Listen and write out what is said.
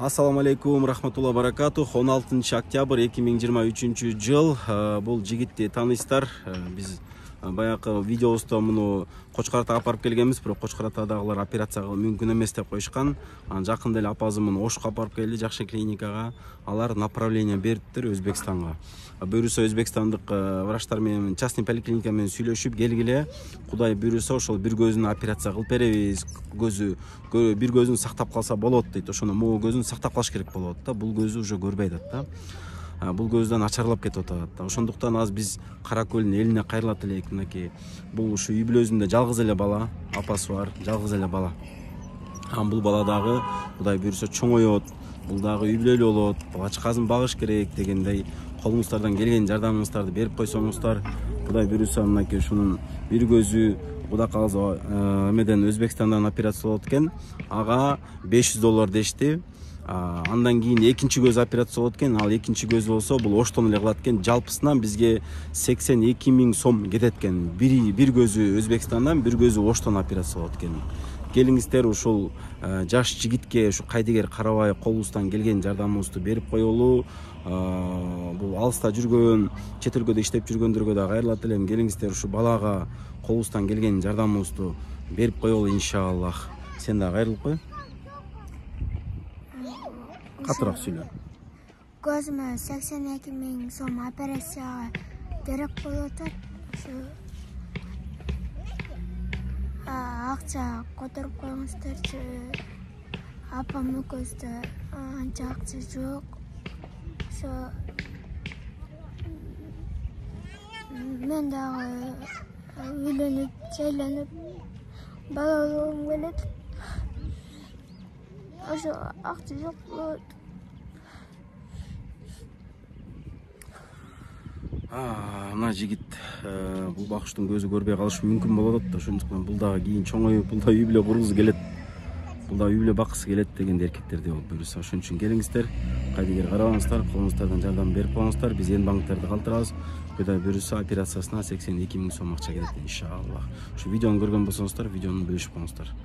Ассаламу алейкум, рахматулла баракатух. 16 октябрь 2023 жыл. Бул жигитти таанысыздар. Биз баягы видеобузда муну Кочкор Атага апарып келгенбиз, бирок Кочкор Атадагылар операция кылуу мүмкүн эмес деп коюшкан. Жакында эле апазы муну Ошко апарып келди, жакшы клиникага. Алар направление бериптир Өзбекстанга. Буюрса Өзбекстандык врачтар менен частный поликлиника менен сүйлөшүп келгиле. Кудай буюрса ошол бир көзүн операция кылып беребиз. Бир көзүн сактап калса болот дейт. Ошону могу көзүн сактап калыш керек болот да. Бул көзү уже көрбөй атат да. Бул көздөн ачарлап кетип атат да. Ошондуктан аз биз Кара Көлдүн элине кайрылат элек. Мынакей бул ушу үй бүлөсүндө жалгыз эле бала, апасы бар, жалгыз эле бала. Бул бала дагы Кудай буюрса чоңойот. Бул дагы үй бүлөлүү болот. Ачказын багыш керек дегендей колуңуздардан келген жардамыңыздарды берип койсоңуздар, Кудай буюрса мынакей ушунун бир көзү Кудай кааласа эмеден Өзбекстандан операция болот экен. Ага $500 дешти. Андан кийин экинчи көз операция болот экен. Ал экинчи көз болсо бул Оштон эле кылат экен. Жалпысынан бизге 82 000 сом кетет экен. Бир көзү Өзбекстандан, бир көзү Оштон операция болот экен. Келиңиздер ушул жаш жигитке ушу кайдыгер карабай колубуздан келген жардамыбызды берип коелу. Бул алыста жүргөн, чет өлкөдө иштеп жүргөндөргө да кайрылат элем. Келиңиздер ушу балага колубуздан келген жардамыбызды берип коелу иншаллах. Сен да кайрылып кой. Катыраак сүйлө. Көзүмө 82 000 сом операцияга керек болуп атат. Акча которуп коюңуздарчы. Апам экөөбүздө анча акча жок. Мен дагы үйлөнүп, жайланып, бала алгым келет. Ошо акча жок болот. Мына жигит бул бакыштын көзү көрбөй калышы мүмкүн болот да. Ошондуктан бул дагы кийин чоңоюп, бул да үй бүлө кургусу келет. Бул да үй бүлө баккысы келет дегенде эркектерде болуп буюрса. Ошон үчүн келиңиздер, кайдыгер карабаңыздар, колуңуздардан жардам берип коюңуздар. Биз эн банктарды калтырабыз. Кудай буюрса операциясына 82 000 сом акча кетет иншаллах. Ушу видеону көргөн болсоңуздар, видеону бөлүшүп коюңуздар.